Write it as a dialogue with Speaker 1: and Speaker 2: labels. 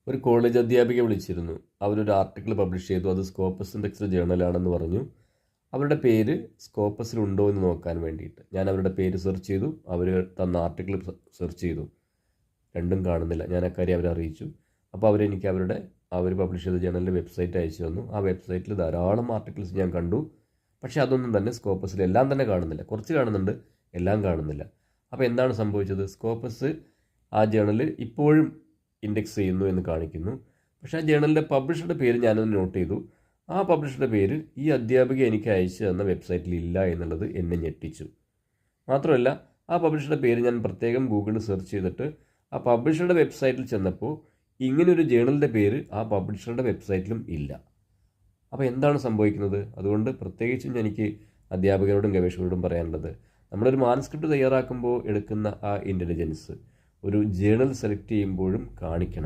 Speaker 1: ഒരു കോളേജ് അധ്യാപിക വിളിച്ചിരുന്നു. അവരൊരു ആർട്ടിക്കിൾ പബ്ലിഷ് ചെയ്തു. അത് സ്കോപ്പസ് ഇൻഡെക്സ്ഡ് ജേർണലാണെന്ന് പറഞ്ഞു. അവരുടെ പേര് സ്കോപ്പസിലുണ്ടോ എന്ന് നോക്കാൻ വേണ്ടിയിട്ട് ഞാൻ അവരുടെ പേര് സെർച്ച് ചെയ്തു. അവർ തന്ന ആർട്ടിക്കിൾ സെർച്ച് ചെയ്തു. രണ്ടും കാണുന്നില്ല. ഞാൻ അക്കാര്യം അവരെ അറിയിച്ചു. അപ്പോൾ അവരെനിക്ക് അവർ പബ്ലിഷ് ചെയ്ത ജേർണലിൻ്റെ വെബ്സൈറ്റ് അയച്ചു തന്നു. ആ വെബ്സൈറ്റിൽ ധാരാളം ആർട്ടിക്കിൾസ് ഞാൻ കണ്ടു. പക്ഷേ അതൊന്നും തന്നെ സ്കോപ്പസിൽ എല്ലാം തന്നെ കാണുന്നില്ല. കുറച്ച് കാണുന്നുണ്ട്, എല്ലാം കാണുന്നില്ല. അപ്പോൾ എന്താണ് സംഭവിച്ചത്? സ്കോപ്പസ് ആ ജേർണൽ ഇപ്പോഴും ഇൻഡെക്സ് ചെയ്യുന്നു എന്ന് കാണിക്കുന്നു. പക്ഷേ ആ ജേർണലിൻ്റെ പബ്ലിഷറുടെ പേര് ഞാനൊന്ന് നോട്ട് ചെയ്തു. ആ പബ്ലിഷറുടെ പേര് ഈ അധ്യാപിക എനിക്ക് അയച്ചു തന്ന വെബ്സൈറ്റിൽ ഇല്ല എന്നുള്ളത് എന്നെ ഞെട്ടിച്ചു. മാത്രമല്ല, ആ പബ്ലിഷറുടെ പേര് ഞാൻ പ്രത്യേകം ഗൂഗിളിൽ സെർച്ച് ചെയ്തിട്ട് ആ പബ്ലിഷറുടെ വെബ്സൈറ്റിൽ ചെന്നപ്പോൾ ഇങ്ങനൊരു ജേർണലിൻ്റെ പേര് ആ പബ്ലിഷറുടെ വെബ്സൈറ്റിലും ഇല്ല. അപ്പോൾ എന്താണ് സംഭവിക്കുന്നത്? അതുകൊണ്ട് പ്രത്യേകിച്ചും എനിക്ക് അധ്യാപകരോടും ഗവേഷകരോടും പറയാനുള്ളത്, നമ്മളൊരു മാനസ്ക്രിപ്റ്റ് തയ്യാറാക്കുമ്പോൾ എടുക്കുന്ന ആ ഇൻ്റലിജൻസ് ഒരു ജേർണൽ സെലക്ട് ചെയ്യുമ്പോഴും കാണിക്കണം.